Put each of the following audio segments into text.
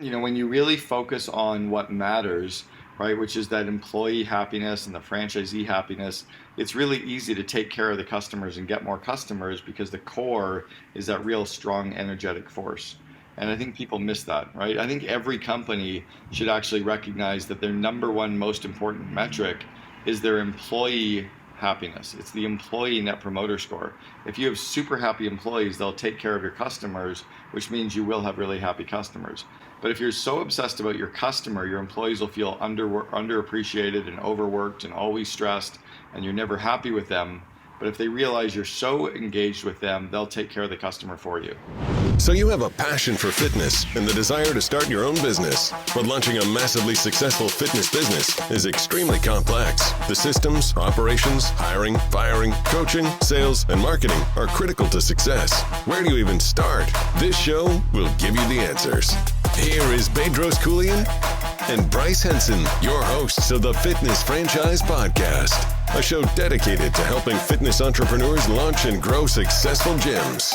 When you really focus on what matters, right, which is that employee happiness and the franchisee happiness, it's really easy to take care of the customers and get more customers because the core is that real strong, energetic force. And I think people miss that, right? I think every company should actually recognize that their number one most important metric is their employee happiness. It's the employee net promoter score. If you have super happy employees, they'll take care of your customers, which means you will have really happy customers. But if you're so obsessed about your customer, your employees will feel underappreciated and overworked and always stressed, and you're never happy with them. But if they realize you're so engaged with them, they'll take care of the customer for you. So you have a passion for fitness and the desire to start your own business. But launching a massively successful fitness business is extremely complex. The systems, operations, hiring, firing, coaching, sales, and marketing are critical to success. Where do you even start? This show will give you the answers. Here is Bedros Keuilian and Bryce Henson, your hosts of the Fitness Franchise Podcast, a show dedicated to helping fitness entrepreneurs launch and grow successful gyms.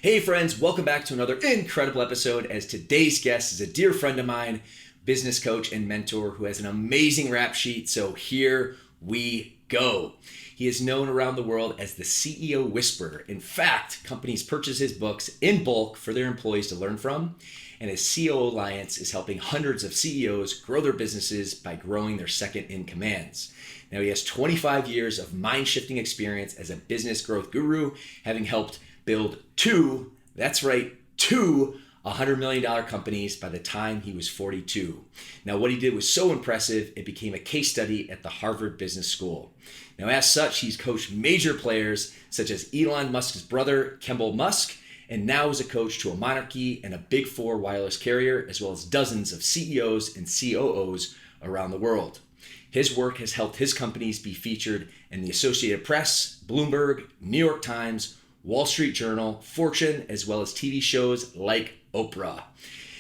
Hey friends, welcome back to another incredible episode, as today's guest is a dear friend of mine, business coach and mentor who has an amazing rap sheet, so here we go. He is known around the world as the CEO Whisperer. In fact, companies purchase his books in bulk for their employees to learn from, and his COO Alliance is helping hundreds of CEOs grow their businesses by growing their second in commands. Now, he has 25 years of mind-shifting experience as a business growth guru, having helped build two $100 million companies by the time he was 42. Now, what he did was so impressive, it became a case study at the Harvard Business School. Now, as such, he's coached major players such as Elon Musk's brother, Kimball Musk, and now is a coach to a monarchy and a Big Four wireless carrier, as well as dozens of CEOs and COOs around the world. His work has helped his companies be featured in the Associated Press, Bloomberg, New York Times, Wall Street Journal, Fortune, as well as TV shows like Oprah.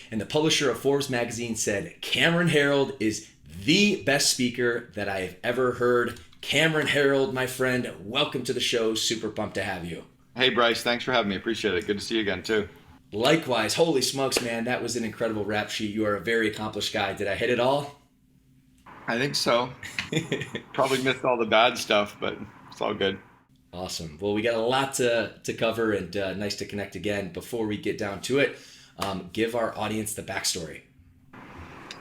And the publisher of Forbes magazine said, Cameron Herold is the best speaker that I have ever heard. Cameron Herold, my friend, welcome to the show. Super pumped to have you. Hey, Bryce, thanks for having me. Appreciate it. Good to see you again, too. Likewise. Holy smokes, man. That was an incredible rap sheet. You are a very accomplished guy. Did I hit it all? I think so. Probably missed all the bad stuff, but it's all good. Awesome. Well, we got a lot to cover, and nice to connect again. Before we get down to it, give our audience the backstory.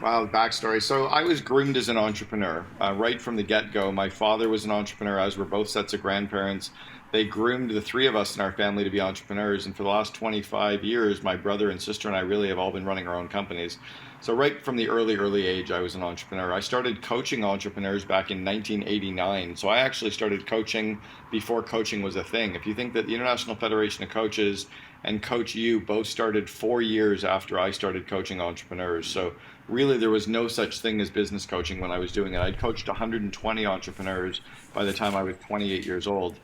Wow, backstory. So I was groomed as an entrepreneur right from the get-go. My father was an entrepreneur, as were both sets of grandparents. They groomed the three of us in our family to be entrepreneurs. And for the last 25 years, my brother and sister and I really have all been running our own companies. So right from the early age, I was an entrepreneur. I started coaching entrepreneurs back in 1989. So I actually started coaching before coaching was a thing. If you think that the International Federation of Coaches and Coach U both started 4 years after I started coaching entrepreneurs. So really there was no such thing as business coaching when I was doing it. I'd coached 120 entrepreneurs by the time I was 28 years old.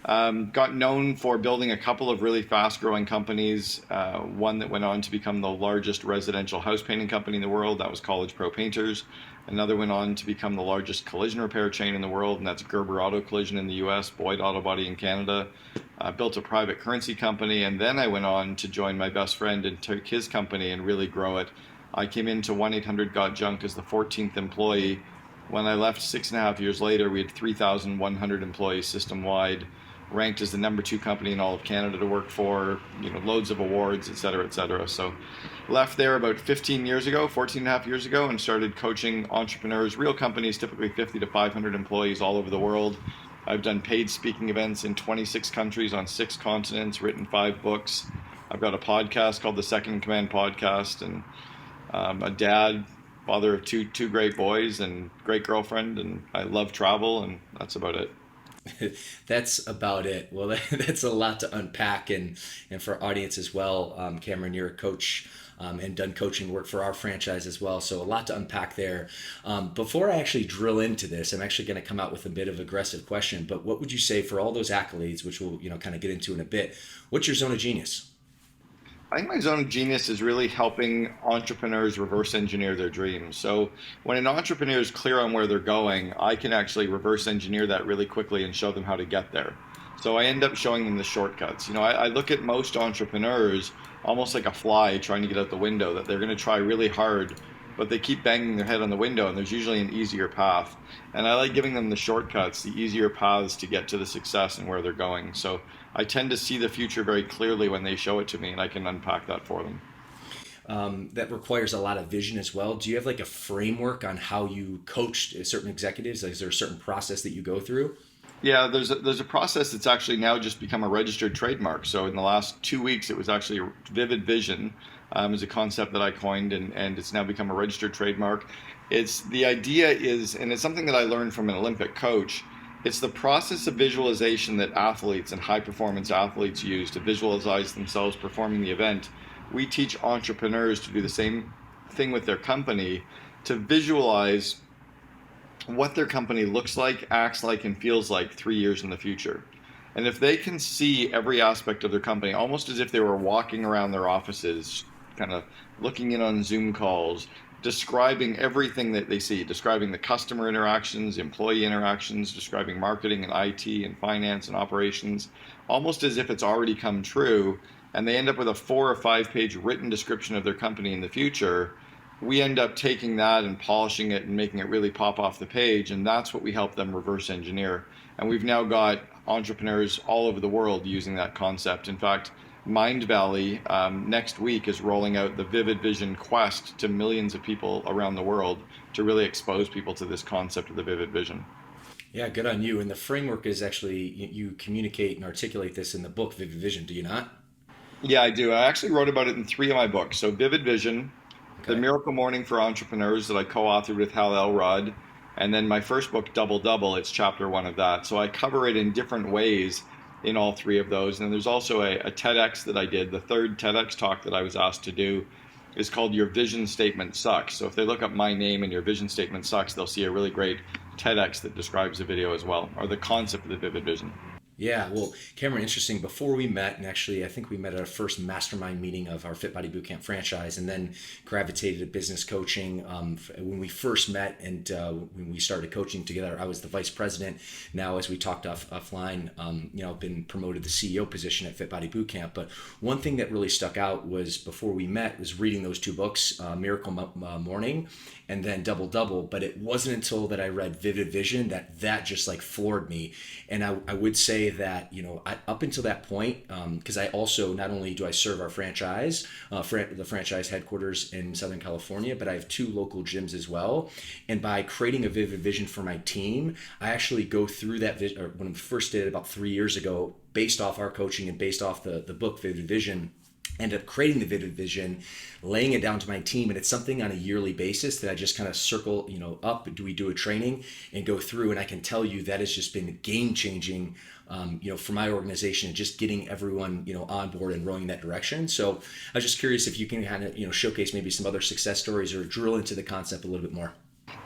Got known for building a couple of really fast-growing companies. One that went on to become the largest residential house painting company in the world. That was College Pro Painters. Another went on to become the largest collision repair chain in the world, and that's Gerber Auto Collision in the US, Boyd Auto Body in Canada. Built a private currency company, and then I went on to join my best friend and took his company and really grow it. I came into 1-800-GOT-JUNK as the 14th employee. When I left 6.5 years later, we had 3,100 employees system-wide, ranked as the number 2 company in all of Canada to work for, loads of awards, et cetera, et cetera. So left there about 14 and a half years ago, and started coaching entrepreneurs, real companies, typically 50 to 500 employees all over the world. I've done paid speaking events in 26 countries on 6 continents, written 5 books. I've got a podcast called the Second in Command Podcast, and a dad, father of two great boys, and great girlfriend, and I love travel, and that's about it. That's about it. Well, that's a lot to unpack, and for our audience as well. Cameron, you're a coach and done coaching work for our franchise as well, so a lot to unpack there. Before I actually drill into this, I'm actually going to come out with a bit of an aggressive question, but what would you say for all those accolades, which we'll kind of get into in a bit, what's your zone of genius? I think my zone of genius is really helping entrepreneurs reverse engineer their dreams. So when an entrepreneur is clear on where they're going, I can actually reverse engineer that really quickly and show them how to get there. So I end up showing them the shortcuts. I look at most entrepreneurs almost like a fly trying to get out the window, that they're going to try really hard, but they keep banging their head on the window, and there's usually an easier path. And I like giving them the shortcuts, the easier paths to get to the success and where they're going. So I tend to see the future very clearly when they show it to me, and I can unpack that for them. That requires a lot of vision as well. Do you have like a framework on how you coach certain executives? Like, is there a certain process that you go through? Yeah, there's a process that's actually now just become a registered trademark. So in the last 2 weeks, it was actually vivid vision, is a concept that I coined, and it's now become a registered trademark. It's the idea is, and it's something that I learned from an Olympic coach. It's the process of visualization that athletes and high performance athletes use to visualize themselves performing the event. We teach entrepreneurs to do the same thing with their company, to visualize what their company looks like, acts like, and feels like 3 years in the future. And if they can see every aspect of their company, almost as if they were walking around their offices, kind of looking in on Zoom calls, describing everything that they see, describing the customer interactions, employee interactions, describing marketing and IT and finance and operations, almost as if it's already come true, and they end up with a 4 or 5 page written description of their company in the future. We end up taking that and polishing it and making it really pop off the page, and that's what we help them reverse engineer. And we've now got entrepreneurs all over the world using that concept. In fact, Mindvalley next week is rolling out the Vivid Vision Quest to millions of people around the world to really expose people to this concept of the Vivid Vision. Yeah, good on you. And the framework is actually, you communicate and articulate this in the book, Vivid Vision, do you not? Yeah, I do. I actually wrote about it in 3 of my books. So Vivid Vision, The Okay. Miracle Morning for Entrepreneurs, that I co-authored with Hal Elrod, and then my first book, Double Double, it's chapter 1 of that. So I cover it in different ways in all 3 of those. And there's also a TEDx that I did. The third TEDx talk that I was asked to do is called Your Vision Statement Sucks. So if they look up my name and Your Vision Statement Sucks, they'll see a really great TEDx that describes the video as well, or the concept of the vivid vision. Yeah, well, Cameron, interesting. Before we met, and actually, I think we met at our first mastermind meeting of our Fit Body Bootcamp franchise, and then gravitated to business coaching. When we first met and when we started coaching together, I was the vice president. Now, as we talked offline, I've been promoted to the CEO position at Fit Body Bootcamp. But one thing that really stuck out was before we met was reading those 2 books, Miracle Morning and then Double Double. But it wasn't until that I read Vivid Vision that just like floored me. And I would say that, up until that point, because I also, not only do I serve our franchise, the franchise headquarters in Southern California, but I have 2 local gyms as well. And by creating a Vivid Vision for my team, I actually go through that vision, or when we first did it about 3 years ago, based off our coaching and based off the book Vivid Vision, end up creating the Vivid Vision, laying it down to my team, and it's something on a yearly basis that I just kind of circle, up. Do we do a training and go through? And I can tell you that has just been game changing, for my organization, and just getting everyone, on board and rowing in that direction. So I was just curious if you can kind of, showcase maybe some other success stories or drill into the concept a little bit more.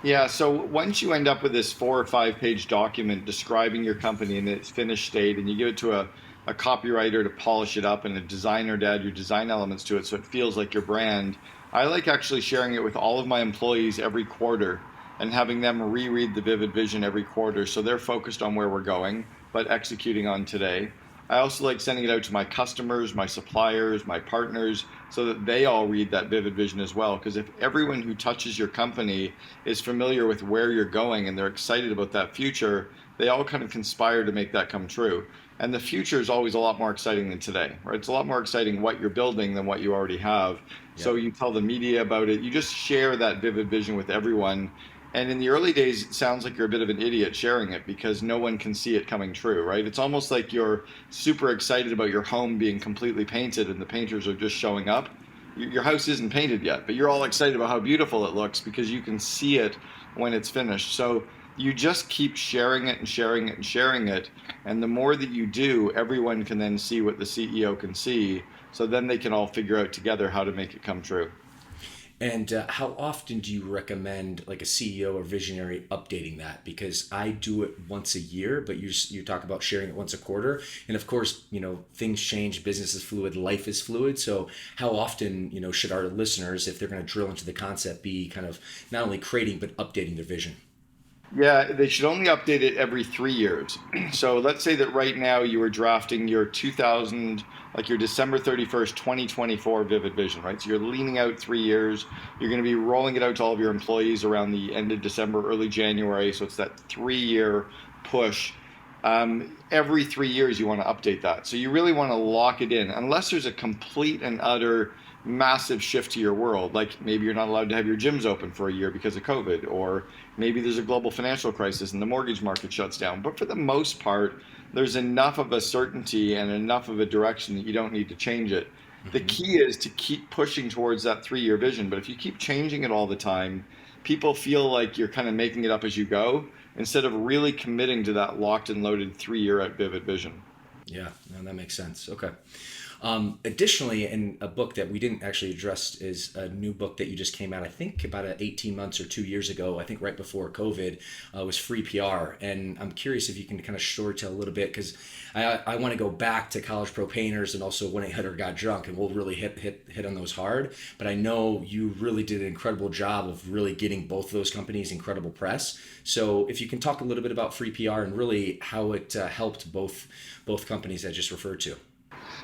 Yeah, so once you end up with this 4 or 5 page document describing your company in its finished state, and you give it to a copywriter to polish it up and a designer to add your design elements to it so it feels like your brand, I like actually sharing it with all of my employees every quarter and having them reread the Vivid Vision every quarter so they're focused on where we're going but executing on today. I also like sending it out to my customers, my suppliers, my partners, so that they all read that Vivid Vision as well. Because if everyone who touches your company is familiar with where you're going and they're excited about that future, they all kind of conspire to make that come true. And the future is always a lot more exciting than today, right? It's a lot more exciting what you're building than what you already have. Yep. So you tell the media about it. You just share that Vivid Vision with everyone. And in the early days, it sounds like you're a bit of an idiot sharing it because no one can see it coming true, right? It's almost like you're super excited about your home being completely painted and the painters are just showing up. Your house isn't painted yet, but you're all excited about how beautiful it looks because you can see it when it's finished. So you just keep sharing it and sharing it and sharing it. And the more that you do, everyone can then see what the CEO can see. So then they can all figure out together how to make it come true. And how often do you recommend like a CEO or visionary updating that? Because I do it once a year, but you talk about sharing it once a quarter. And of course, things change, business is fluid, life is fluid. So how often, should our listeners, if they're going to drill into the concept, be kind of not only creating, but updating their vision? Yeah, they should only update it every 3 years. So let's say that right now you were drafting your 2000, like your December 31st, 2024 Vivid Vision, right? So you're leaning out 3 years. You're going to be rolling it out to all of your employees around the end of December, early January. So it's that 3 year push. Every 3 years you want to update that. So you really want to lock it in, unless there's a complete and utter massive shift to your world. Like maybe you're not allowed to have your gyms open for a year because of COVID, or maybe there's a global financial crisis and the mortgage market shuts down. But for the most part, there's enough of a certainty and enough of a direction that you don't need to change it. The key is to keep pushing towards that 3 year vision. But if you keep changing it all the time, people feel like you're kind of making it up as you go instead of really committing to that locked and loaded 3 year out vivid vision. Yeah, no, that makes sense. Okay. Additionally, in a book that we didn't actually address is a new book that you just came out, I think about 18 months or 2 years ago, I think right before COVID, was Free PR. And I'm curious if you can kind of storytell a little bit, because I want to go back to College Pro Painters and also 1-800-GOT-JUNK, and we'll really hit on those hard. But I know you really did an incredible job of really getting both of those companies incredible press. So if you can talk a little bit about Free PR and really how it helped both companies I just referred to.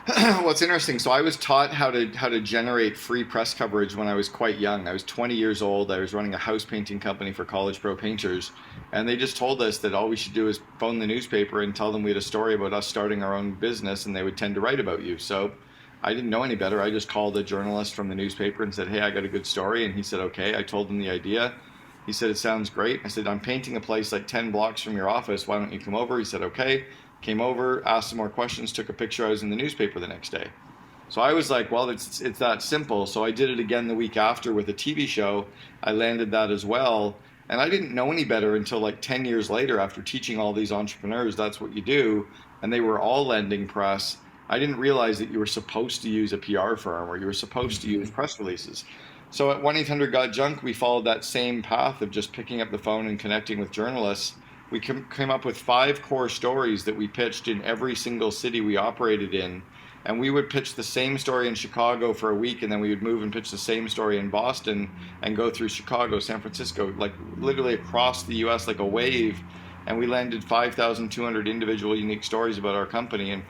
Well, it's interesting. So I was taught how to generate free press coverage when I was quite young. I was 20 years old. I was running a house painting company for College Pro Painters, and they just told us that all we should do is phone the newspaper and tell them we had a story about us starting our own business, and they would tend to write about you. So I didn't know any better. I just called a journalist from the newspaper and said, "Hey, I got a good story." And he said, "Okay." I told him the idea. He said, "It sounds great." I said, "I'm painting a place like 10 blocks from your office. Why don't you come over?" He said, "Okay." Came over, asked some more questions, took a picture. I was in the newspaper the next day. So I was like, well, it's that simple. So I did it again the week after with a TV show. I landed that as well. And I didn't know any better until like 10 years later, after teaching all these entrepreneurs, that's what you do. And they were all landing press. I didn't realize that you were supposed to use a PR firm or you were supposed to use press releases. So at 1-800-GOT-JUNK, we followed that same path of just picking up the phone and connecting with journalists. We came up with 5 core stories that we pitched in every single city we operated in. And we would pitch the same story in Chicago for a week, and then we would move and pitch the same story in Boston and go through Chicago, San Francisco, like literally across the US like a wave. And we landed 5,200 individual unique stories about our company in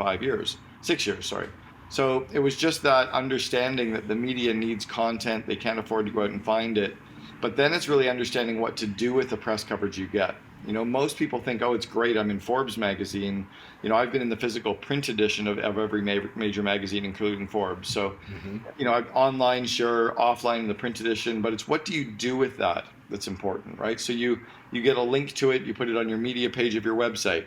6 years, sorry. So it was just that understanding that the media needs content. They can't afford to go out and find it. But then it's really understanding what to do with the press coverage you get. You know, most people think, oh, it's great, I'm in Forbes magazine. You know, I've been in the physical print edition of every major magazine, including Forbes. So, you know, I'm online, sure, offline in the print edition, but it's what do you do with that that's important, right? So you get a link to it, you put it on your media page of your website.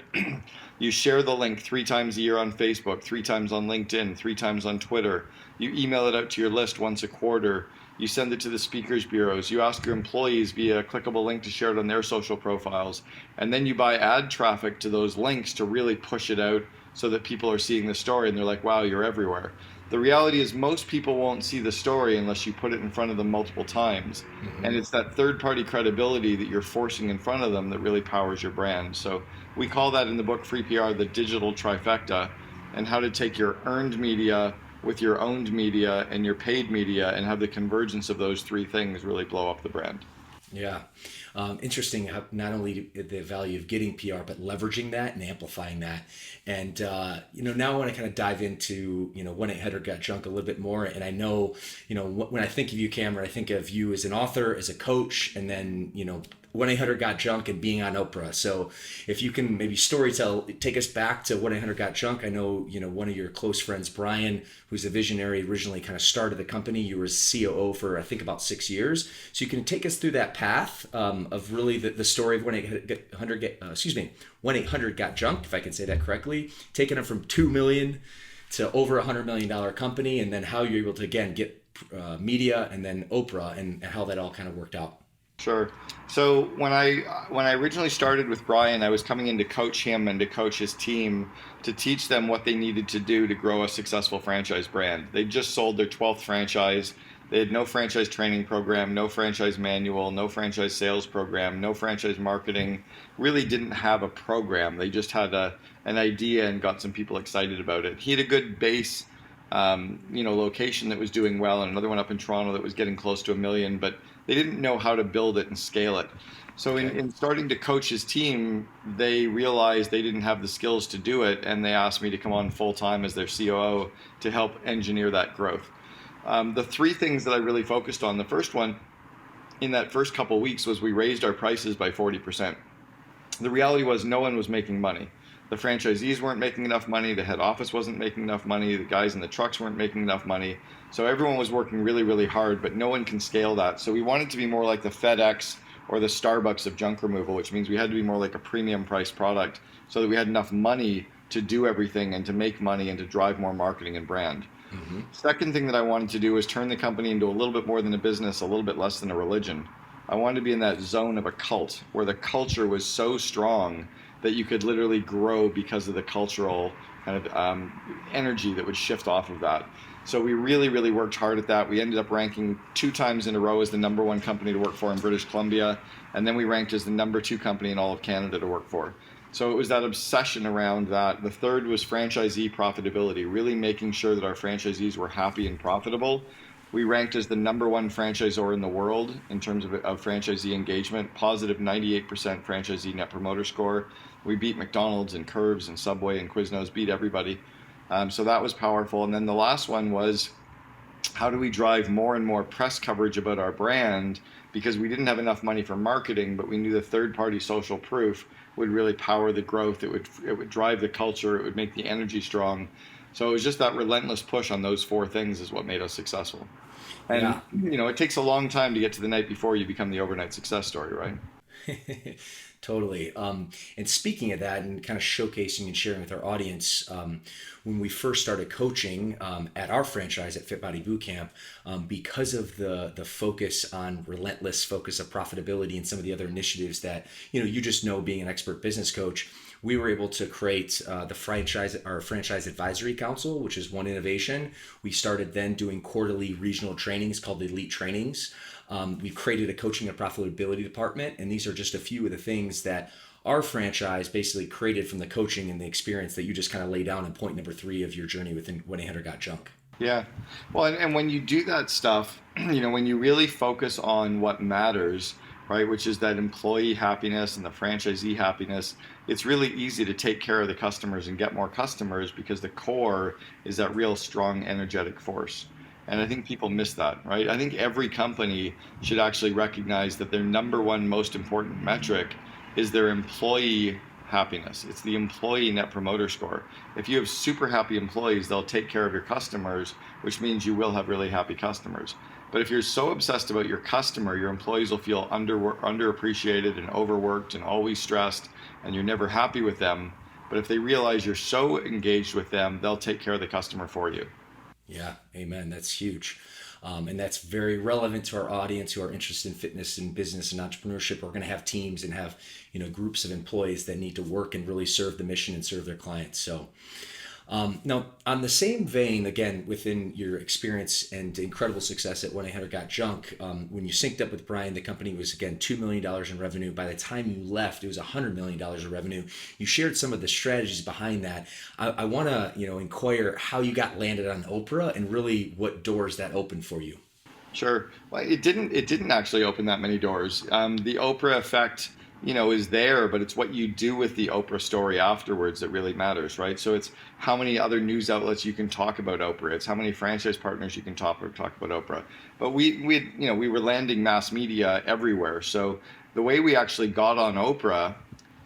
You share the link 3 times a year on Facebook, 3 times on LinkedIn, 3 times on Twitter. You email it out to your list once a quarter. You send it to the speakers bureaus. You ask your employees via a clickable link to share it on their social profiles. And then you buy ad traffic to those links to really push it out so that people are seeing the story and they're like, wow, you're everywhere. The reality is most people won't see the story unless you put it in front of them multiple times. And it's that third-party credibility that you're forcing in front of them that really powers your brand. So we call that in the book Free PR the digital trifecta, and how to take your earned media with your owned media and your paid media and have the convergence of those 3 things really blow up the brand. Yeah. Interesting how not only the value of getting PR, but leveraging that and amplifying that. And, you know, now I want to kind of dive into, you know, 1-800-GOT-JUNK a little bit more. And I know, you know, when I think of you, Cameron, I think of you as an author, as a coach, and then, you know, 1-800-GOT-JUNK and being on Oprah. So if you can maybe storytell, take us back to 1-800-GOT-JUNK. I know, you know, one of your close friends, Brian, who's a visionary, originally kind of started the company. You were COO for, I think, about 6 years. So you can take us through that path of really the story of 1-800-GOT-JUNK, if I can say that correctly, taking it from 2 million to over $100 million company, and then how you're able to, again, get media and then Oprah and how that all kind of worked out. Sure. So when I originally started with Brian, I was coming in to coach him and to coach his team to teach them what they needed to do to grow a successful franchise brand. They just sold their 12th franchise. They had no franchise training program, no franchise manual, no franchise sales program, no franchise marketing, really didn't have a program. They just had an idea and got some people excited about it. He had a good base location that was doing well, and another one up in Toronto that was getting close to 1 million, but they didn't know how to build it and scale it. So in starting to coach his team, they realized they didn't have the skills to do it, and they asked me to come on full time as their COO to help engineer that growth. The three things that I really focused on, the first one in that first couple of weeks was we raised our prices by 40%. The reality was no one was making money. The franchisees weren't making enough money, the head office wasn't making enough money, the guys in the trucks weren't making enough money. So everyone was working really, really hard, but no one can scale that. So we wanted to be more like the FedEx or the Starbucks of junk removal, which means we had to be more like a premium priced product so that we had enough money to do everything and to make money and to drive more marketing and brand. Mm-hmm. Second thing that I wanted to do was turn the company into a little bit more than a business, a little bit less than a religion. I wanted to be in that zone of a cult where the culture was so strong that you could literally grow because of the cultural kind of energy that would shift off of that. So we really, really worked hard at that. We ended up ranking 2 times in a row as the #1 company to work for in British Columbia. And then we ranked as the #2 company in all of Canada to work for. So it was that obsession around that. The third was franchisee profitability, really making sure that our franchisees were happy and profitable. We ranked as the #1 franchisor in the world in terms of franchisee engagement, positive 98% franchisee net promoter score. We beat McDonald's and Curves and Subway and Quiznos, beat everybody. So that was powerful. And then the last one was, how do we drive more and more press coverage about our brand? Because we didn't have enough money for marketing, but we knew the third-party social proof would really power the growth. It would drive the culture. It would make the energy strong. So it was just that relentless push on those 4 things is what made us successful. And, it takes a long time to get to the night before you become the overnight success story, right? Totally. And speaking of that and kind of showcasing and sharing with our audience, when we first started coaching at our franchise at Fit Body Bootcamp, because of the focus on relentless focus of profitability and some of the other initiatives that, you just know being an expert business coach, we were able to create our franchise advisory council, which is one innovation. We started then doing quarterly regional trainings called Elite Trainings. We've created a coaching and profitability department, and these are just a few of the things that our franchise basically created from the coaching and the experience that you just kind of lay down in point number 3 of your journey within When 800 Got Junk. Yeah. Well, and when you do that stuff, when you really focus on what matters, right, which is that employee happiness and the franchisee happiness, it's really easy to take care of the customers and get more customers because the core is that real strong, energetic force. And I think people miss that, right? I think every company should actually recognize that their #1 most important metric is their employee happiness. It's the employee net promoter score. If you have super happy employees, they'll take care of your customers, which means you will have really happy customers. But if you're so obsessed about your customer, your employees will feel underappreciated and overworked and always stressed, and you're never happy with them. But if they realize you're so engaged with them, they'll take care of the customer for you. Yeah, amen. That's huge. And that's very relevant to our audience who are interested in fitness and business and entrepreneurship. We're going to have teams and have, groups of employees that need to work and really serve the mission and serve their clients. So now, on the same vein, again, within your experience and incredible success at When 800 Got Junk, when you synced up with Brian, the company was, again, $2 million in revenue. By the time you left, it was $100 million in revenue. You shared some of the strategies behind that. I want to, inquire how you got landed on Oprah and really what doors that opened for you. Sure. Well, it didn't actually open that many doors. The Oprah effect, is there, but it's what you do with the Oprah story afterwards that really matters, right? So it's how many other news outlets you can talk about Oprah. It's how many franchise partners you can talk about Oprah. But we were landing mass media everywhere. So the way we actually got on Oprah,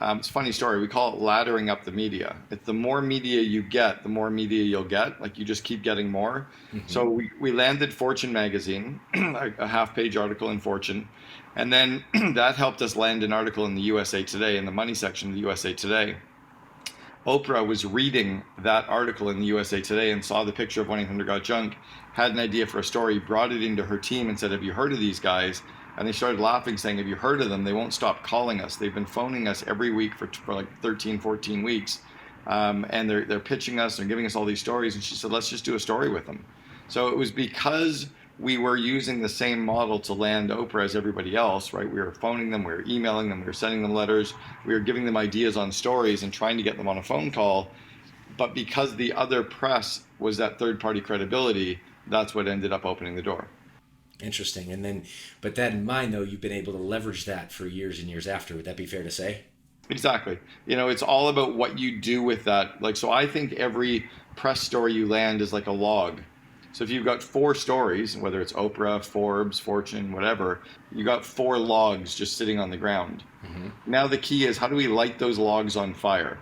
it's a funny story. We call it laddering up the media. It's the more media you get, the more media you'll get. Like you just keep getting more. Mm-hmm. So we landed Fortune magazine, a half-page article in Fortune. And then that helped us land an article in the USA Today, in the money section of the USA Today. Oprah was reading that article in the USA Today and saw the picture of When 800 Got Junk, had an idea for a story, brought it into her team and said, have you heard of these guys? And they started laughing, saying, have you heard of them? They won't stop calling us. They've been phoning us every week for like 13, 14 weeks. And they're pitching us, they're giving us all these stories. And she said, let's just do a story with them. So it was because we were using the same model to land Oprah as everybody else, right? We were phoning them, we were emailing them, we were sending them letters, we were giving them ideas on stories and trying to get them on a phone call. But because the other press was that third-party credibility, that's what ended up opening the door. Interesting. And then, but that in mind, though, you've been able to leverage that for years and years after. Would that be fair to say? Exactly. It's all about what you do with that. Like, so I think every press story you land is like a log. So if you've got 4 stories, whether it's Oprah, Forbes, Fortune, whatever, you got 4 logs just sitting on the ground. Mm-hmm. Now the key is, how do we light those logs on fire?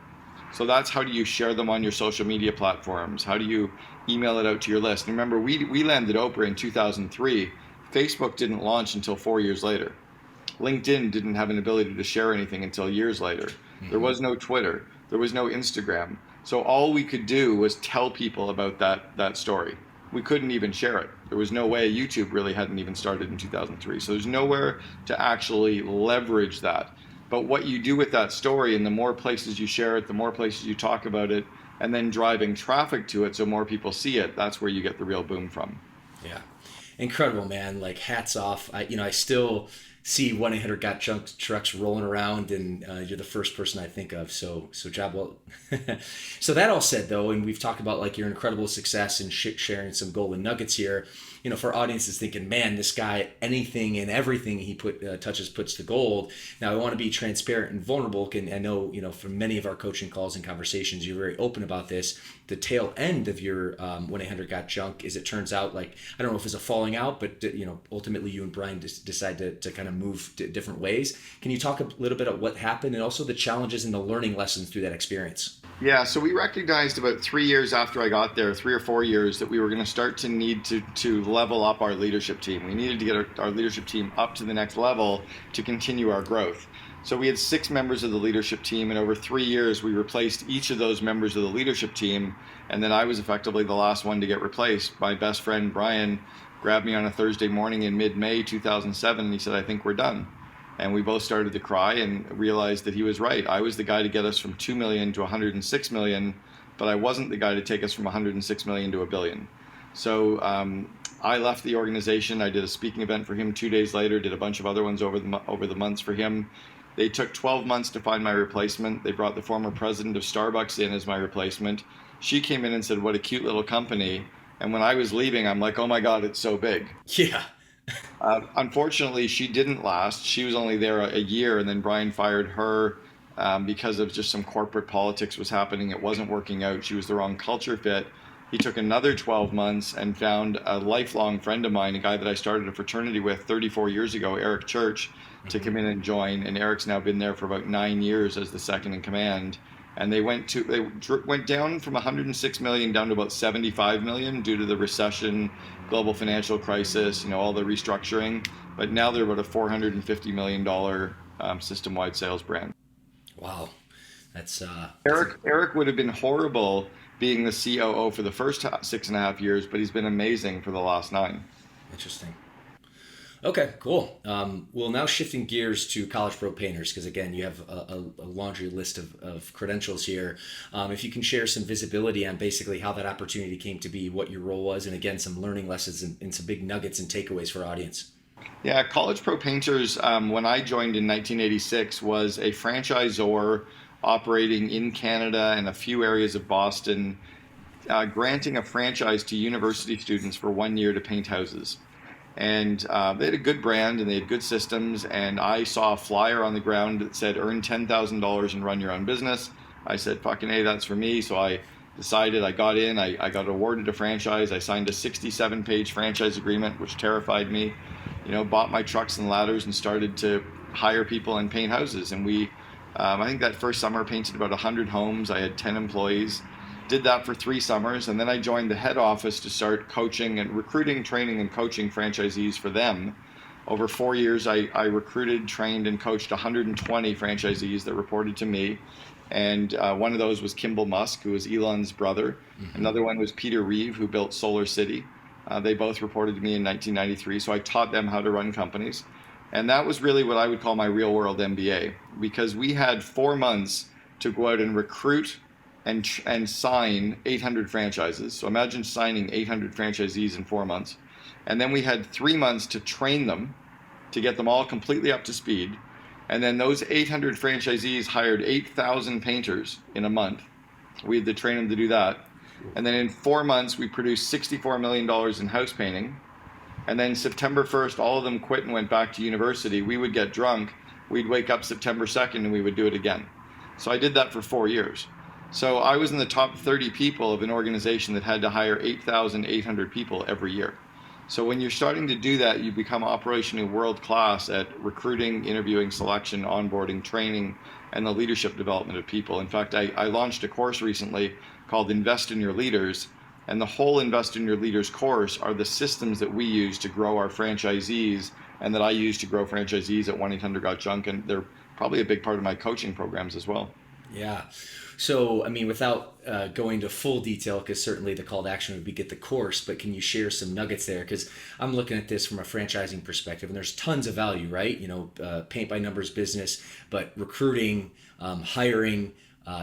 So that's, how do you share them on your social media platforms? How do you email it out to your list? And remember, we landed Oprah in 2003. Facebook didn't launch until 4 years later. LinkedIn didn't have an ability to share anything until years later. Mm-hmm. There was no Twitter. There was no Instagram. So all we could do was tell people about that story. We couldn't even share it. There was no way. YouTube really hadn't even started in 2003. So there's nowhere to actually leverage that. But what you do with that story, and the more places you share it, the more places you talk about it, and then driving traffic to it so more people see it, that's where you get the real boom from. Yeah. Incredible, man. Like, hats off. I still see 1-800-GOT trucks rolling around, and you're the first person I think of. So job well. So that all said, though, and we've talked about like your incredible success and sharing some golden nuggets here. For audiences thinking, man, this guy, anything and everything he touches puts to gold. Now, I want to be transparent and vulnerable. And I know, from many of our coaching calls and conversations, you're very open about this. The tail end of your 1-800-GOT junk is, it turns out, like, I don't know if it's a falling out, but ultimately you and Brian decide to kind of move different ways. Can you talk a little bit about what happened and also the challenges and the learning lessons through that experience? Yeah, so we recognized about 3 years after I got there, 3 or 4 years, that we were going to start to need to level up our leadership team. We needed to get our leadership team up to the next level to continue our growth. So we had 6 members of the leadership team, and over 3 years, we replaced each of those members of the leadership team, and then I was effectively the last one to get replaced. My best friend, Brian, grabbed me on a Thursday morning in mid-May 2007, and he said, "I think we're done." And we both started to cry and realized that he was right. I was the guy to get us from 2 million to 106 million, but I wasn't the guy to take us from 106 million to $1 billion. So I left the organization. I did a speaking event for him 2 days later, did a bunch of other ones over the months for him. They took 12 months to find my replacement. They brought the former president of Starbucks in as my replacement. She came in and said, "What a cute little company." And when I was leaving, I'm like, "Oh my God, it's so big." Yeah. Unfortunately, she didn't last. She was only there a year, and then Brian fired her because of just some corporate politics was happening. It wasn't working out. She was the wrong culture fit. He took another 12 months and found a lifelong friend of mine, a guy that I started a fraternity with 34 years ago, Eric Church, to come in and join. And Eric's now been there for about 9 years as the second in command. And they went down from 106 million down to about 75 million due to the recession, global financial crisis, all the restructuring. But now they're about a $450 million system-wide sales brand. Wow, that's Eric would have been horrible being the COO for the first 6.5 years, but he's been amazing for the last 9. Interesting. Okay, cool. Well, now shifting gears to College Pro Painters, because again, you have a laundry list of credentials here. If you can share some visibility on basically how that opportunity came to be, what your role was, and again, some learning lessons and some big nuggets and takeaways for our audience. Yeah, College Pro Painters, when I joined in 1986, was a franchisor operating in Canada and a few areas of Boston, granting a franchise to university students for 1 year to paint houses. And they had a good brand and they had good systems, and I saw a flyer on the ground that said earn $10,000 and run your own business. I said, fucking A, that's for me. So I decided, I got in, I got awarded a franchise. I signed a 67-page franchise agreement, which terrified me. Bought my trucks and ladders and started to hire people and paint houses. And we, I think that first summer painted about 100 homes. I had 10 employees. Did that for 3 summers, and then I joined the head office to start coaching and recruiting, training, and coaching franchisees for them. Over 4 years, I recruited, trained, and coached 120 franchisees that reported to me. And one of those was Kimball Musk, who was Elon's brother. Mm-hmm. Another one was Peter Reeve, who built Solar City. They both reported to me in 1993, so I taught them how to run companies. And that was really what I would call my real-world MBA, because we had 4 months to go out and recruit and sign 800 franchises. So imagine signing 800 franchisees in 4 months. And then we had 3 months to train them, to get them all completely up to speed. And then those 800 franchisees hired 8,000 painters in a month. We had to train them to do that. And then in 4 months, we produced $64 million in house painting. And then September 1st, all of them quit and went back to university. We would get drunk. We'd wake up September 2nd and we would do it again. So I did that for 4 years. So I was in the top 30 people of an organization that had to hire 8,800 people every year. So when you're starting to do that, you become operationally world class at recruiting, interviewing, selection, onboarding, training, and the leadership development of people. In fact, I launched a course recently called Invest in Your Leaders. And the whole Invest in Your Leaders course are the systems that we use to grow our franchisees and that I use to grow franchisees at 1-800-GOT-JUNK. And they're probably a big part of my coaching programs as well. Yeah. So, I mean, without going to full detail, because certainly the call to action would be get the course, but can you share some nuggets there? Because I'm looking at this from a franchising perspective, and there's tons of value, right? You know, paint by numbers business, but recruiting, hiring,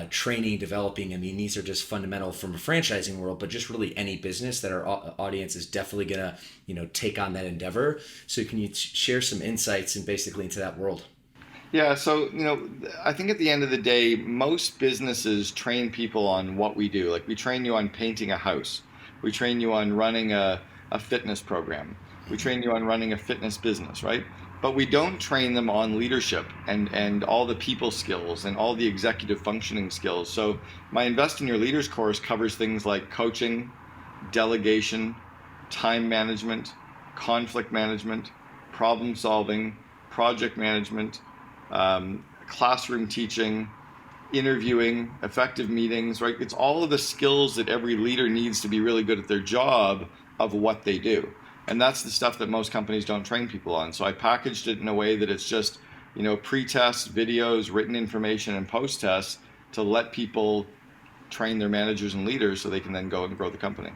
training, developing. I mean, these are just fundamental from a franchising world, but just really any business that our audience is definitely going to, you know, take on that endeavor. So can you share some insights and basically into that world? Yeah, so, you know, I think at the end of the day, most businesses train people on what we do. Like we train you on painting a house. We train you on running a fitness program. We train you on running a fitness business, right? But we don't train them on leadership and all the people skills and all the executive functioning skills. So my Invest in Your Leaders course covers things like coaching, delegation, time management, conflict management, problem solving, project management, classroom teaching, interviewing, effective meetings, right? It's all of the skills that every leader needs to be really good at their job of what they do. And that's the stuff that most companies don't train people on. So I packaged it in a way that it's just, you know, pre-tests, videos, written information, and post-tests to let people train their managers and leaders so they can then go and grow the company.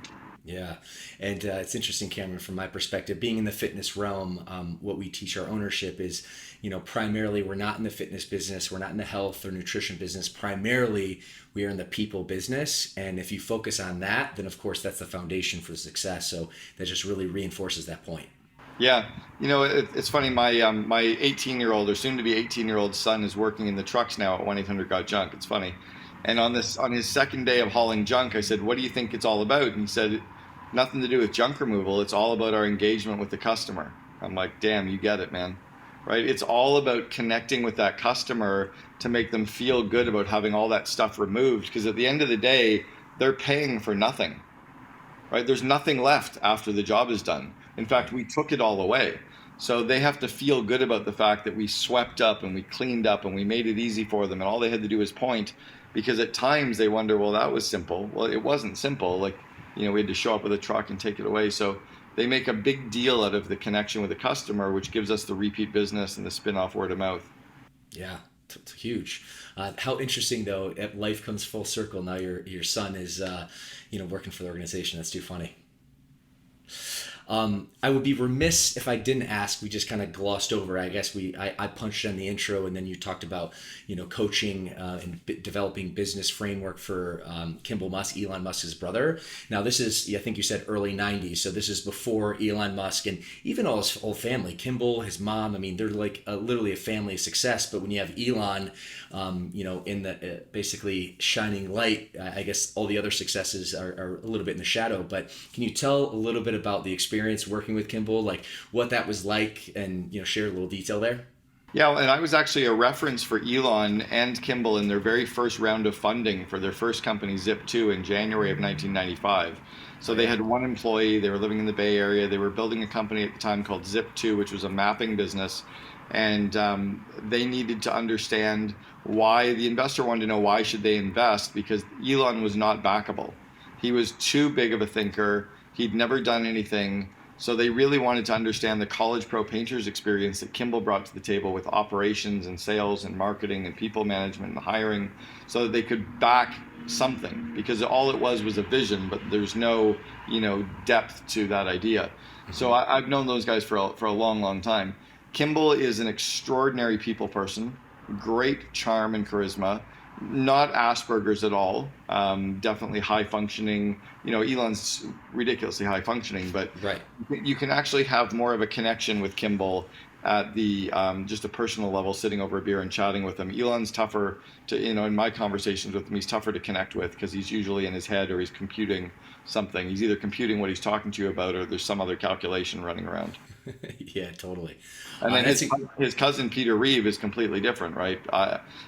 Yeah. And it's interesting, Cameron, from my perspective, being in the fitness realm, what we teach our ownership is, you know, primarily we're not in the fitness business. We're not in the health or nutrition business. Primarily, we are in the people business. And if you focus on that, then of course, that's the foundation for success. So that just really reinforces that point. Yeah. You know, it's funny. My 18-year-old or soon to be 18-year-old son is working in the trucks now at 1-800-GOT-JUNK. It's funny. And on his second day of hauling junk, I said, "What do you think it's all about?" And he said, "Nothing to do with junk removal. It's all about our engagement with the customer." I'm like, "Damn, you get it, man." Right? It's all about connecting with that customer to make them feel good about having all that stuff removed. Because at the end of the day, they're paying for nothing. Right? There's nothing left after the job is done. In fact, we took it all away. So they have to feel good about the fact that we swept up and we cleaned up and we made it easy for them. And all they had to do was point. Because at times they wonder, well, that was simple. Well, it wasn't simple. Like, you know, we had to show up with a truck and take it away. So they make a big deal out of the connection with the customer, which gives us the repeat business and the spin-off word of mouth. Yeah, it's huge. How interesting, though, life comes full circle. Now your son is, you know, working for the organization. That's too funny. I would be remiss if I didn't ask. We just kind of glossed over. I guess I punched on the intro, and then you talked about, you know, coaching and developing business framework for Kimball Musk, Elon Musk's brother. Now this is, I think you said early '90s, so this is before Elon Musk and even all his whole family. Kimball, his mom. I mean, they're like literally a family of success. But when you have Elon, you know, in the basically shining light, I guess all the other successes are a little bit in the shadow. But can you tell a little bit about the experience working with Kimball, like what that was like, and, you know, share a little detail there? Yeah, and I was actually a reference for Elon and Kimball in their very first round of funding for their first company, Zip2, in January of 1995. So they had one employee, they were living in the Bay Area, they were building a company at the time called Zip2, which was a mapping business, and they needed to understand why, the investor wanted to know why should they invest, because Elon was not backable. He was too big of a thinker, he'd never done anything. So they really wanted to understand the college pro painters experience that Kimball brought to the table with operations and sales and marketing and people management and hiring, so that they could back something, because all it was a vision, but there's no, you know, depth to that idea. So I've known those guys for a long, long time. Kimball is an extraordinary people person, great charm and charisma, not Asperger's at all, definitely high functioning. You know, Elon's ridiculously high functioning, but right. You can actually have more of a connection with Kimball at the just a personal level, sitting over a beer and chatting with him. Elon's tougher to, in my conversations with him, he's tougher to connect with because he's usually in his head or he's computing something. He's either computing what he's talking to you about or there's some other calculation running around. Yeah, totally. And then his cousin Peter Reeve is completely different, right?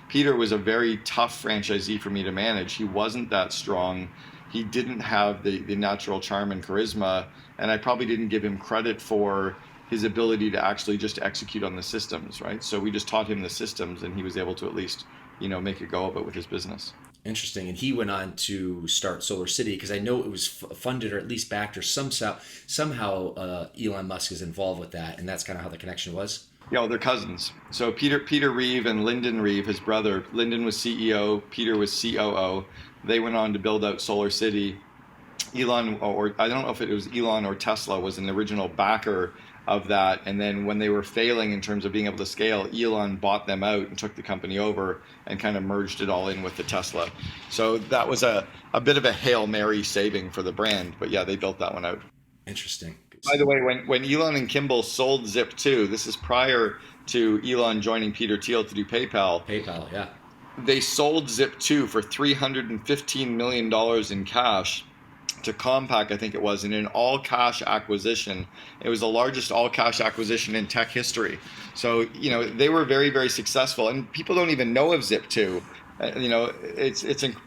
Peter was a very tough franchisee for me to manage. He wasn't that strong. He didn't have the natural charm and charisma, and I probably didn't give him credit for his ability to actually just execute on the systems, right? So we just taught him the systems, and he was able to at least, make a go of it with his business. Interesting. And he went on to start Solar City because I know it was funded or at least backed or somehow Elon Musk is involved with that, and that's kind of how the connection was. Yeah, they're cousins. So Peter Reeve and Lyndon Reeve, his brother. Lyndon was CEO, Peter was COO. They went on to build out Solar City. Elon, or I don't know if it was Elon or Tesla, was an original backer of that. And then when they were failing in terms of being able to scale, Elon bought them out and took the company over and kind of merged it all in with the Tesla. So that was a bit of a Hail Mary saving for the brand. But yeah, they built that one out. Interesting. By the way, when Elon and Kimball sold Zip2, this is prior to Elon joining Peter Thiel to do PayPal. PayPal, yeah. They sold Zip2 for $315 million in cash to Compaq, I think it was, in an all-cash acquisition. It was the largest all-cash acquisition in tech history. So, they were very, very successful, and people don't even know of Zip2.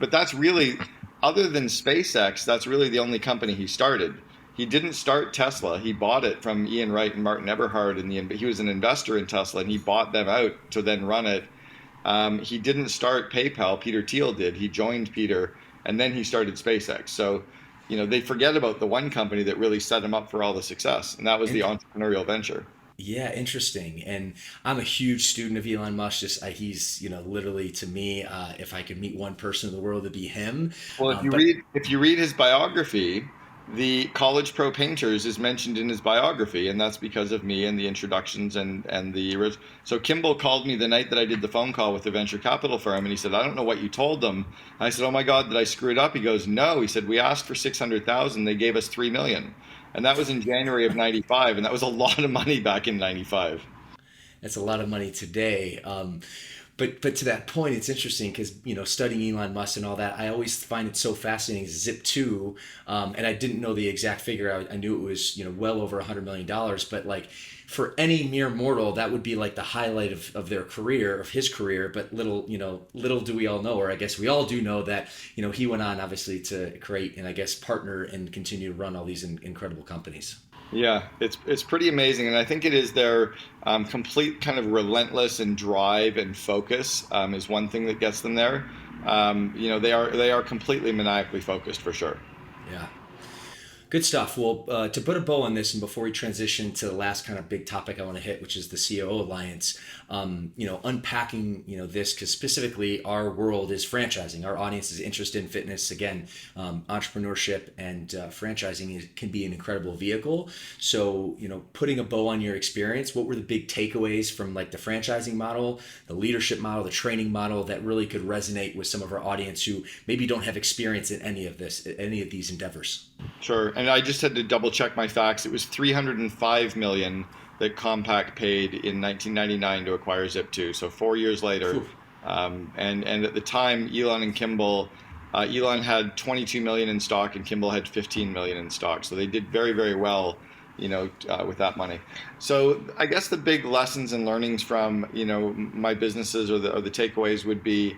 But that's really, other than SpaceX, that's really the only company he started. He didn't start Tesla. He bought it from Ian Wright and Martin Eberhard, he was an investor in Tesla, and he bought them out to then run it. He didn't start PayPal. Peter Thiel did. He joined Peter, and then he started SpaceX. So, they forget about the one company that really set him up for all the success, and that was the entrepreneurial venture. Yeah, interesting. And I'm a huge student of Elon Musk. He's, literally to me, if I could meet one person in the world, it'd be him. Well, if you read his biography, the College Pro Painters is mentioned in his biography, and that's because of me and the introductions and the. So Kimball called me the night that I did the phone call with the venture capital firm, and he said, "I don't know what you told them." I said, "Oh my God, did I screw it up?" He goes, "No." He said, "We asked for 600,000. They gave us 3 million," and that was in January of '95, and that was a lot of money back in '95. That's a lot of money today. But to that point, it's interesting because, studying Elon Musk and all that, I always find it so fascinating. Zip2, and I didn't know the exact figure. I knew it was, well over $100 million. But like for any mere mortal, that would be like the highlight of their career, of his career. But little do we all know, or I guess we all do know that, he went on obviously to create and I guess partner and continue to run all these incredible companies. Yeah, it's pretty amazing, and I think it is their complete kind of relentless and drive and focus is one thing that gets them there. They are completely maniacally focused for sure. Yeah. Good stuff. Well, to put a bow on this, and before we transition to the last kind of big topic I want to hit, which is the COO Alliance, unpacking, this, because specifically our world is franchising. Our audience is interested in fitness. Again, entrepreneurship and franchising can be an incredible vehicle. So, putting a bow on your experience, what were the big takeaways from like the franchising model, the leadership model, the training model that really could resonate with some of our audience who maybe don't have experience in any of these endeavors? Sure. And I just had to double check my facts. It was $305 million that Compaq paid in 1999 to acquire Zip2. So 4 years later, and at the time, Elon and Kimball, Elon had 22 million in stock and Kimball had 15 million in stock. So they did very, very well, with that money. So I guess the big lessons and learnings from, my businesses or the takeaways would be,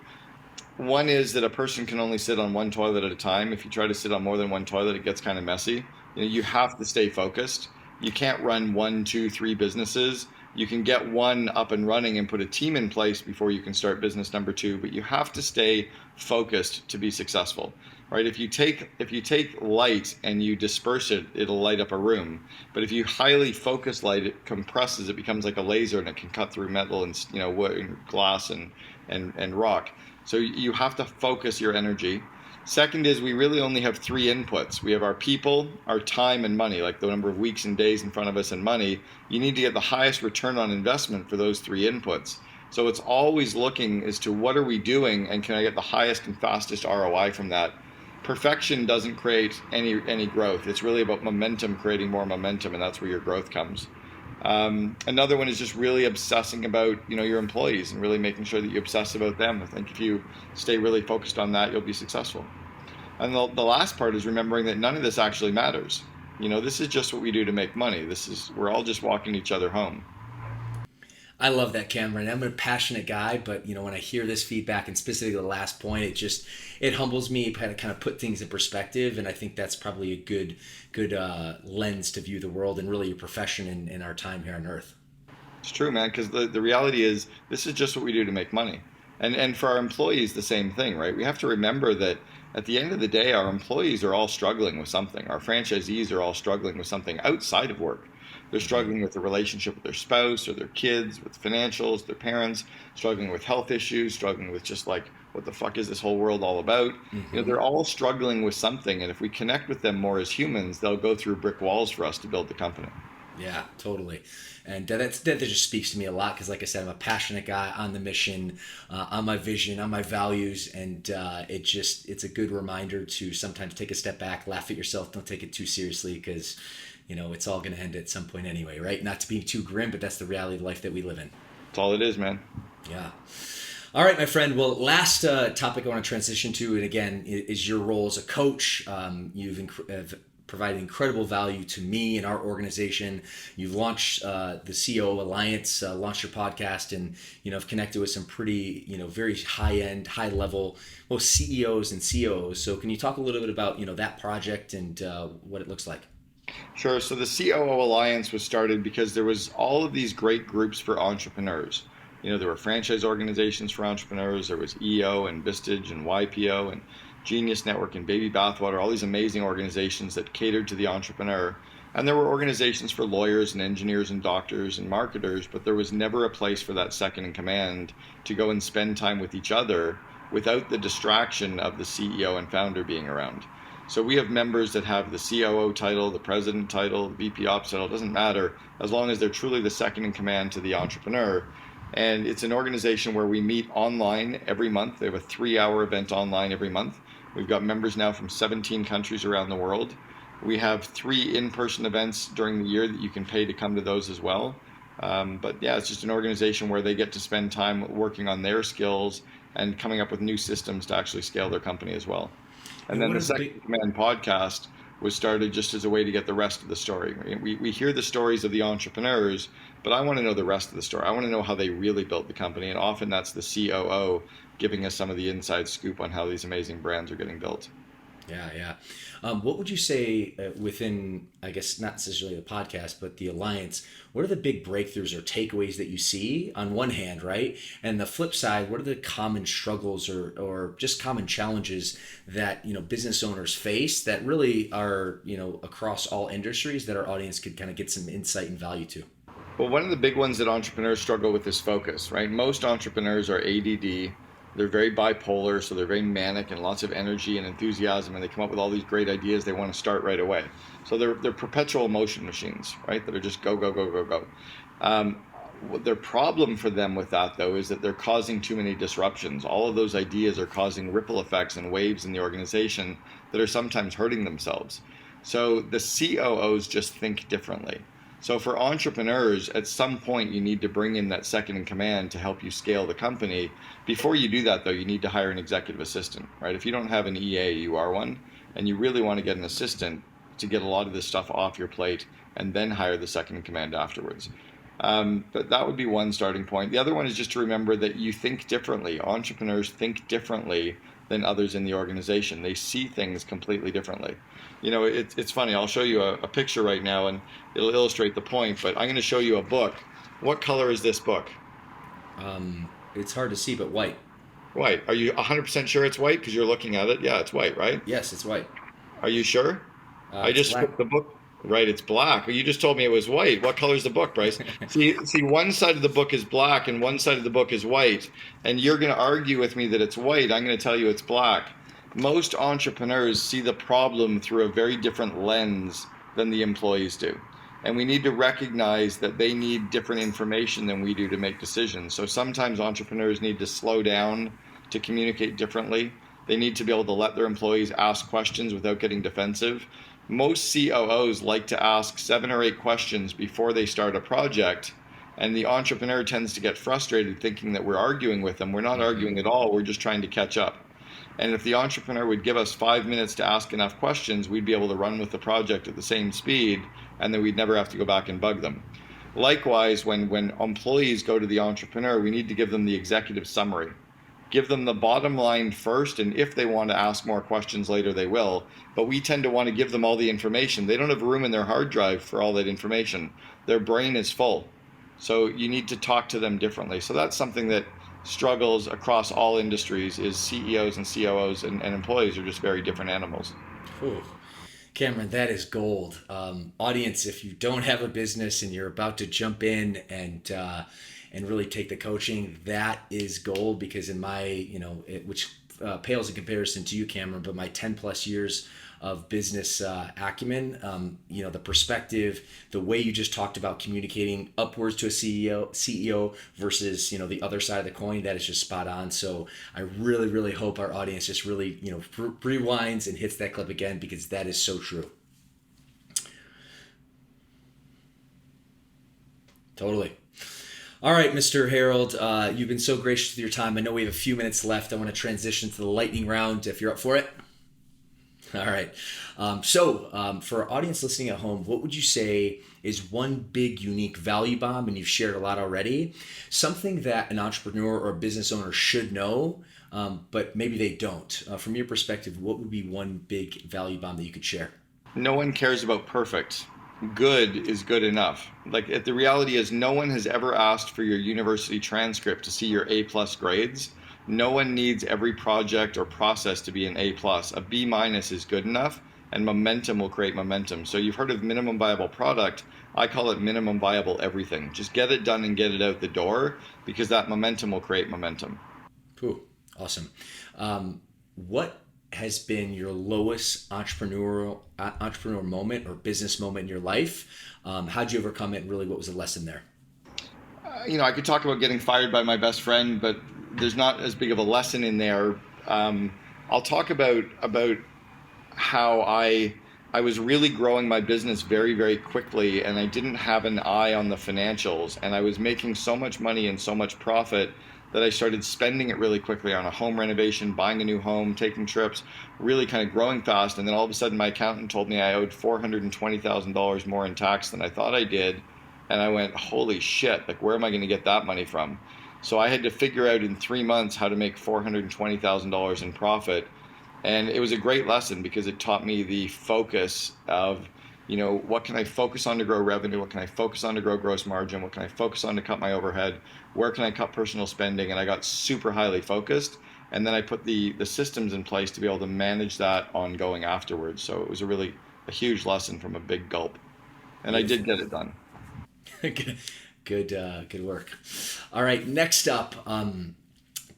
one is that a person can only sit on one toilet at a time. If you try to sit on more than one toilet, it gets kind of messy. You have to stay focused. You can't run 1, 2, 3 businesses. You can get one up and running and put a team in place before you can start business number 2, but you have to stay focused to be successful, right? If you take light and you disperse it, it'll light up a room. But if you highly focus light, it compresses, it becomes like a laser and it can cut through metal and wood and glass and rock. So you have to focus your energy. Second is we really only have 3 inputs. We have our people, our time, and money, like the number of weeks and days in front of us and money. You need to get the highest return on investment for those 3 inputs. So it's always looking as to what are we doing and can I get the highest and fastest ROI from that. Perfection doesn't create any growth. It's really about momentum, creating more momentum, and that's where your growth comes. Another one is just really obsessing about, your employees and really making sure that you obsess about them. I think if you stay really focused on that, you'll be successful. And the last part is remembering that none of this actually matters. This is just what we do to make money. We're all just walking each other home. I love that, Cameron. I'm a passionate guy, but when I hear this feedback, and specifically the last point, it humbles me, kind of put things in perspective, and I think that's probably a good lens to view the world and really your profession and our time here on Earth. It's true, man, because the reality is this is just what we do to make money, and for our employees, the same thing, right? We have to remember that at the end of the day, our employees are all struggling with something. Our franchisees are all struggling with something outside of work. They're struggling with the relationship with their spouse or their kids, with financials, their parents, struggling with health issues, struggling with just like, what the fuck is this whole world all about? Mm-hmm. They're all struggling with something. And if we connect with them more as humans, they'll go through brick walls for us to build the company. Yeah, totally. And that just speaks to me a lot because, like I said, I'm a passionate guy on the mission, on my vision, on my values. And it's a good reminder to sometimes take a step back, laugh at yourself, don't take it too seriously because it's all going to end at some point anyway, right? Not to be too grim, but that's the reality of life that we live in. That's all it is, man. Yeah. All right, my friend. Well, last topic I want to transition to, and again, is your role as a coach. You've provided incredible value to me and our organization. You've launched the COO Alliance, launched your podcast, and have connected with some pretty, very high-end, high-level, both CEOs and COOs. So can you talk a little bit about, that project and what it looks like? Sure. So the COO Alliance was started because there was all of these great groups for entrepreneurs. There were franchise organizations for entrepreneurs. There was EO and Vistage and YPO and Genius Network and Baby Bathwater, all these amazing organizations that catered to the entrepreneur. And there were organizations for lawyers and engineers and doctors and marketers, but there was never a place for that second in command to go and spend time with each other without the distraction of the CEO and founder being around. So we have members that have the COO title, the president title, the VP Ops title, it doesn't matter, as long as they're truly the second in command to the entrepreneur. And it's an organization where we meet online every month. They have a 3-hour event online every month. We've got members now from 17 countries around the world. We have 3 in-person events during the year that you can pay to come to those as well. But yeah, it's just an organization where they get to spend time working on their skills and coming up with new systems to actually scale their company as well. And then the Second Command podcast was started just as a way to get the rest of the story. We hear the stories of the entrepreneurs, but I want to know the rest of the story. I want to know how they really built the company. And often that's the COO giving us some of the inside scoop on how these amazing brands are getting built. Yeah. What would you say within, I guess, not necessarily the podcast, but the Alliance, what are the big breakthroughs or takeaways that you see on one hand, right? And the flip side, what are the common struggles or just common challenges that, business owners face that really are, across all industries that our audience could kind of get some insight and value to? Well, one of the big ones that entrepreneurs struggle with is focus, right? Most entrepreneurs are ADD. They're very bipolar, so they're very manic and lots of energy and enthusiasm, and they come up with all these great ideas they want to start right away. So they're perpetual motion machines, right? That are just go, go, go, go, go. Their problem for them with that, though, is that they're causing too many disruptions. All of those ideas are causing ripple effects and waves in the organization that are sometimes hurting themselves. So the COOs just think differently. So for entrepreneurs, at some point, you need to bring in that second in command to help you scale the company. Before you do that, though, you need to hire an executive assistant, right? If you don't have an EA, you are one, and you really want to get an assistant to get a lot of this stuff off your plate and then hire the second in command afterwards. But that would be one starting point. The other one is just to remember that you think differently. Entrepreneurs think differently than others in the organization. They see things completely differently. It's funny. I'll show you a picture right now and it'll illustrate the point, but I'm going to show you a book. What color is this book? It's hard to see, but white. White. Are you 100% sure it's white? Because you're looking at it. Yeah, it's white, right? Yes, it's white. Are you sure? I just flipped the book. Right, it's black. Well, you just told me it was white. What color is the book, Bryce? See, one side of the book is black and one side of the book is white. And you're going to argue with me that it's white. I'm going to tell you it's black. Most entrepreneurs see the problem through a very different lens than the employees do. And we need to recognize that they need different information than we do to make decisions. So sometimes entrepreneurs need to slow down to communicate differently. They need to be able to let their employees ask questions without getting defensive. most COOs like to ask 7 or 8 questions before they start a project, and the entrepreneur tends to get frustrated thinking that we're arguing with them. We're not arguing at all. We're just trying to catch up. And if the entrepreneur would give us 5 minutes to ask enough questions, we'd be able to run with the project at the same speed, and then we'd never have to go back and bug them. Likewise, when employees go to the entrepreneur, we need to give them the executive summary. Give them the bottom line first, and if they want to ask more questions later, they will. But we tend to want to give them all the information. They don't have room in their hard drive for all that information. Their brain is full. So you need to talk to them differently. So that's something that struggles across all industries, is CEOs and COOs and employees are just very different animals. Ooh. Cameron, that is gold. Audience, if you don't have a business and you're about to jump in and really take the coaching, that is gold, because in my, which pales in comparison to you, Cameron, but my 10 plus years of business acumen, the perspective, the way you just talked about communicating upwards to a CEO versus, the other side of the coin, that is just spot on. So I really, really hope our audience just really, rewinds and hits that clip again, because that is so true. Totally. All right, Mr. Herold, you've been so gracious with your time. I know we have a few minutes left. I want to transition to the lightning round, if you're up for it. All right. For our audience listening at home, what would you say is one big, unique value bomb, and you've shared a lot already, something that an entrepreneur or a business owner should know, but maybe they don't? From your perspective, what would be one big value bomb that you could share? No one cares about perfect. Good is good enough. The reality is, no one has ever asked for your university transcript to see your A+ grades. No one needs every project or process to be an A+. A B- is good enough, and momentum will create momentum. So you've heard of minimum viable product. I call it minimum viable everything. Just get it done and get it out the door, because that momentum will create momentum. Cool. Awesome. What has been your lowest entrepreneur moment or business moment in your life? How'd you overcome it, and really what was the lesson there? I could talk about getting fired by my best friend, but there's not as big of a lesson in there. I'll talk about how I was really growing my business very, very quickly, and I didn't have an eye on the financials, and I was making so much money and so much profit that I started spending it really quickly on a home renovation, buying a new home, taking trips, really kind of growing fast. And then all of a sudden my accountant told me I owed $420,000 more in tax than I thought I did. And I went, holy shit, where am I going to get that money from? So I had to figure out in 3 months how to make $420,000 in profit. And it was a great lesson, because it taught me the focus of, what can I focus on to grow revenue? What can I focus on to grow gross margin? What can I focus on to cut my overhead? Where can I cut personal spending? And I got super highly focused. And then I put the systems in place to be able to manage that ongoing afterwards. So it was a huge lesson from a big gulp. And I did get it done. Good work. All right, next up,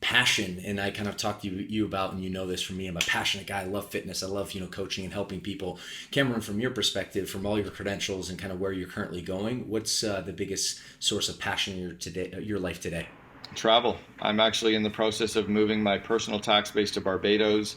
passion. And I kind of talked to you about, and this from me, I'm a passionate guy. I love fitness. I love, coaching and helping people. Cameron, from your perspective, from all your credentials and kind of where you're currently going, what's the biggest source of passion in your life today? Travel. I'm actually in the process of moving my personal tax base to Barbados,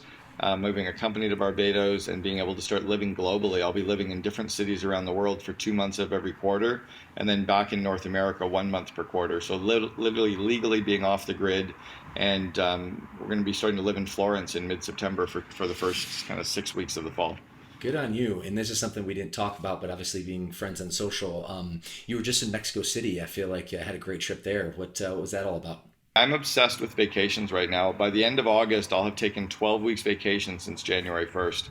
moving a company to Barbados, and being able to start living globally. I'll be living in different cities around the world for 2 months of every quarter, and then back in North America 1 month per quarter. So literally legally being off the grid. And we're going to be starting to live in Florence in mid-September for the first kind of 6 weeks of the fall. Good on you. And this is something we didn't talk about, but obviously being friends on social, you were just in Mexico City. I feel like you had a great trip there. What was that all about? I'm obsessed with vacations right now. By the end of August, I'll have taken 12 weeks vacation since January 1st.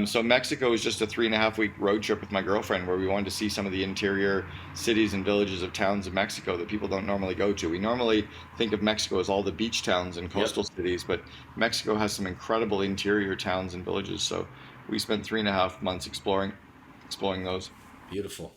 So Mexico was just a 3.5-week road trip with my girlfriend, where we wanted to see some of the interior cities and villages of towns of Mexico that people don't normally go to. We normally think of Mexico as all the beach towns and coastal cities, but Mexico has some incredible interior towns and villages. So we spent 3.5 months exploring those. Beautiful.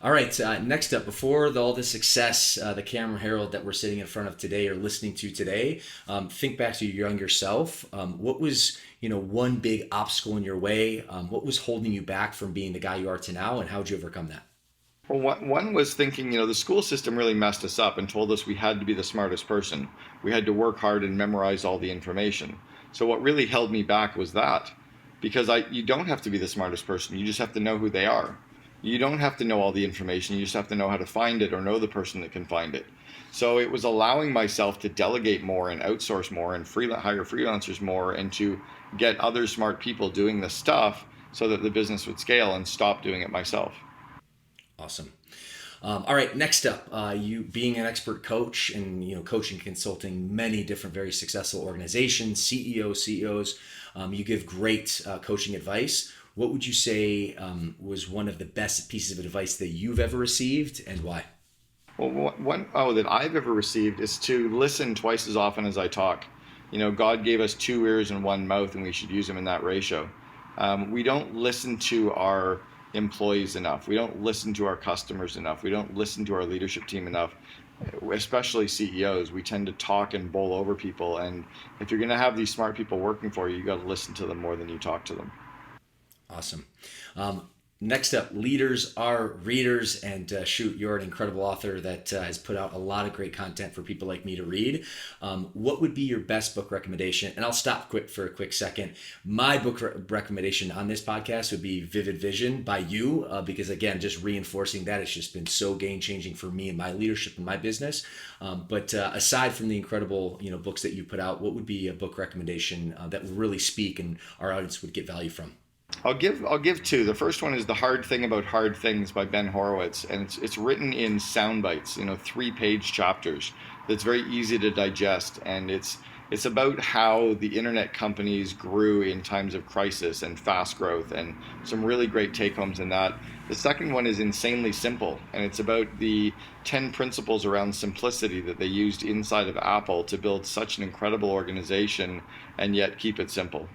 All right, next up, before all the success, the Cameron Herold that we're sitting in front of today or listening to today, think back to your younger self. What was, one big obstacle in your way? What was holding you back from being the guy you are to now, and how did you overcome that? Well, one was thinking, the school system really messed us up and told us we had to be the smartest person. We had to work hard and memorize all the information. So what really held me back was that. because you don't have to be the smartest person. You just have to know who they are. You don't have to know all the information. You just have to know how to find it or know the person that can find it. So it was allowing myself to delegate more and outsource more and hire freelancers more and to get other smart people doing the stuff so that the business would scale and stop doing it myself. Awesome. All right, next up, you being an expert coach and coaching, consulting many different very successful organizations, CEOs, you give great coaching advice. What would you say was one of the best pieces of advice that you've ever received, and why? Well, one that I've ever received is to listen twice as often as I talk. God gave us 2 ears and 1 mouth, and we should use them in that ratio. We don't listen to our employees enough. We don't listen to our customers enough. We don't listen to our leadership team enough, especially CEOs. We tend to talk and bowl over people. And if you're going to have these smart people working for you, you got to listen to them more than you talk to them. Awesome. Next up, leaders are readers, and you're an incredible author that has put out a lot of great content for people like me to read. What would be your best book recommendation? And I'll stop for a quick second. My book recommendation on this podcast would be Vivid Vision by you, because again, just reinforcing that, it's just been so game-changing for me and my leadership and my business. But aside from the incredible books that you put out, what would be a book recommendation that would really speak and our audience would get value from? I'll give 2. The first one is The Hard Thing About Hard Things by Ben Horowitz, and it's written in sound bites, 3-page chapters. That's very easy to digest, and it's about how the internet companies grew in times of crisis and fast growth, and some really great take-homes in that. The second one is Insanely Simple, and it's about the 10 principles around simplicity that they used inside of Apple to build such an incredible organization and yet keep it simple.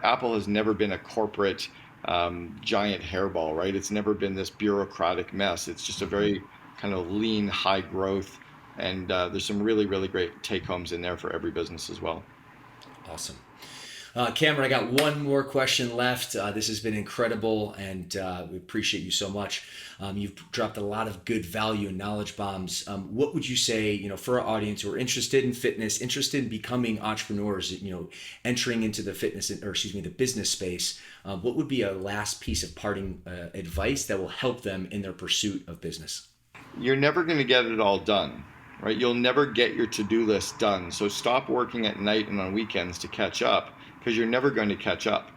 Apple has never been a corporate giant hairball, right? It's never been this bureaucratic mess. It's just a very kind of lean, high growth, and there's some really, really great take-homes in there for every business as well. Awesome. Cameron, I got one more question left. This has been incredible, and we appreciate you so much. You've dropped a lot of good value and knowledge bombs. What would you say, for our audience who are interested in fitness, interested in becoming entrepreneurs, entering into the the business space? What would be a last piece of parting advice that will help them in their pursuit of business? You're never going to get it all done, right? You'll never get your to-do list done. So stop working at night and on weekends to catch up, because you're never going to catch up.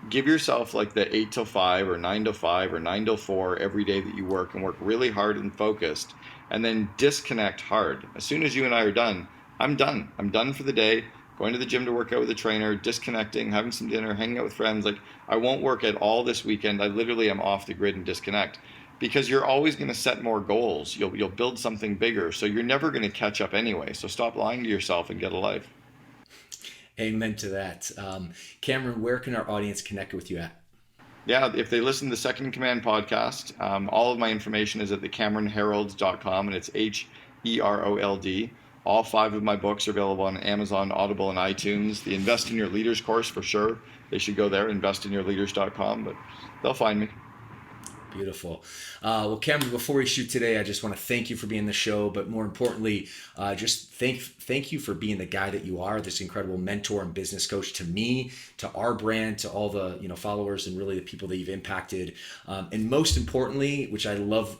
Give yourself like the 8 till 5 or 9 till 5 or 9 till 4 every day that you work, and work really hard and focused, and then disconnect hard. As soon as you and I are done, I'm done. I'm done for the day, going to the gym to work out with a trainer, disconnecting, having some dinner, hanging out with friends. Like, I won't work at all this weekend. I literally am off the grid and disconnect, because you're always going to set more goals. You'll build something bigger. So you're never going to catch up anyway. So stop lying to yourself and get a life. Amen to that. Cameron, where can our audience connect with you at? Yeah, if they listen to the Second Command podcast, all of my information is at thecameronherold.com, and it's Herold. All 5 of my books are available on Amazon, Audible, and iTunes. The Invest in Your Leaders course, for sure. They should go there, investinyourleaders.com, but they'll find me. Beautiful. Well, Cameron, before we shoot today, I just want to thank you for being on the show, but more importantly, just thank you for being the guy that you are, this incredible mentor and business coach to me, to our brand, to all the followers, and really the people that you've impacted. And most importantly, which I love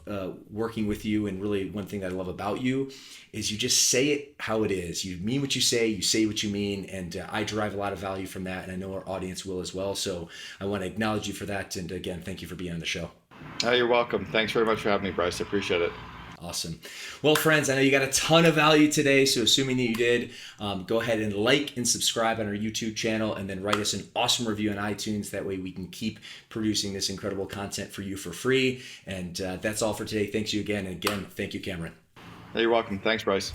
working with you, and really one thing that I love about you is you just say it how it is. You mean what you say what you mean, and I derive a lot of value from that, and I know our audience will as well. So I want to acknowledge you for that, and again, thank you for being on the show. Oh, you're welcome. Thanks very much for having me, Bryce. I appreciate it. Awesome. Well, friends, I know you got a ton of value today, so assuming that you did, go ahead and like and subscribe on our YouTube channel, and then write us an awesome review on iTunes. That way we can keep producing this incredible content for you for free. And that's all for today. Thanks you again. And again, thank you, Cameron. You're welcome. Thanks, Bryce.